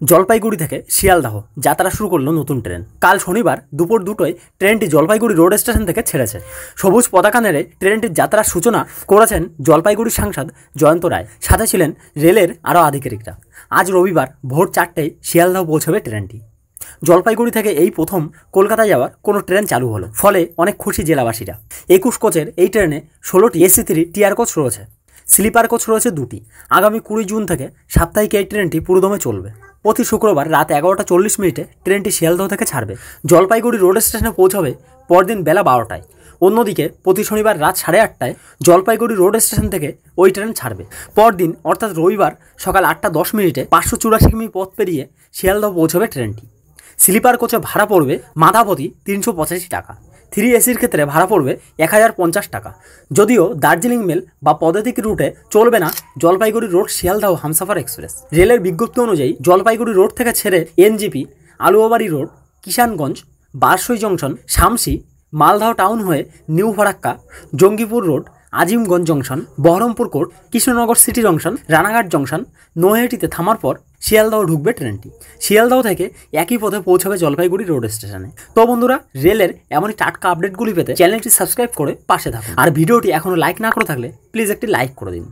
জলপাইগুড়ি থেকে শিয়ালদাহ যাত্রা শুরু করলো নতুন ট্রেন। কাল শনিবার দুপুর 2টোয় ট্রেনটি জলপাইগুড়ি রোড স্টেশন থেকে ছেড়েছে। সবুজ পতাকা নেড়ে ট্রেনটির যাত্রার সূচনা করেছেন জলপাইগুড়ির সাংসদ জয়ন্ত রায়, সাথে ছিলেন রেলের আরও আধিকারিকরা। আজ রবিবার ভোর 4টায় শিয়ালদাহ পৌঁছবে ট্রেনটি। জলপাইগুড়ি থেকে এই প্রথম কলকাতায় যাওয়ার কোনো ট্রেন চালু হলো, ফলে অনেক খুশি জেলাবাসীরা। 21 কোচের এই ট্রেনে 16টি AC3 টিয়ার কোচ রয়েছে, স্লিপার কোচ রয়েছে 2টি। আগামী 20 জুন থেকে সাপ্তাহিক এই ট্রেনটি পুরোদমে চলবে। প্রতি শুক্রবার রাত 11টা 40 মিনিটে ট্রেনটি শিয়ালদহ থেকে ছাড়বে, জলপাইগুড়ি রোড স্টেশনে পৌঁছবে পরদিন বেলা 12টায়। অন্যদিকে প্রতি শনিবার রাত 8:30টায় জলপাইগুড়ি রোড স্টেশন থেকে ওই ট্রেন ছাড়বে। পরদিন অর্থাৎ রবিবার সকাল 8টা 10 মিনিটে 584 কিমি পথ পেরিয়ে শিয়ালদহ পৌঁছবে ট্রেনটি। স্লিপার কোচে ভাড়া পড়বে মাথাপতি 385 টাকা, 3 ACর ক্ষেত্রে ভাড়া পড়বে 1050 টাকা। যদিও দার্জিলিং মেল বা পদাতিক রুটে চলবে না জলপাইগুড়ি রোড শিয়ালদহ হামসাফার এক্সপ্রেস। রেলের বিজ্ঞপ্তি অনুযায়ী জলপাইগুড়ি রোড থেকে ছেড়ে NGP, Aluabari road, Kishanganj, Barsoi junction, Shamshi, Malda town হয়ে new Farakka, Jangipur road, Azimganj junction, Berhampore court, Krishnanagar city junction, Ranaghat junction, নৈহাটিতে থামার পর শিয়ালদহ ঢুকবে ট্রেনটি। শিয়ালদহ থেকে একই পথে পৌঁছাবে জলপাইগুড়ি রোড স্টেশনে। তো বন্ধুরা, রেলের এমনই টাটকা আপডেটগুলি পেতে চ্যানেলটি সাবস্ক্রাইব করে পাশে থাকুন। আর ভিডিওটি এখনও লাইক না করে থাকলে প্লিজ একটি লাইক করে দিন।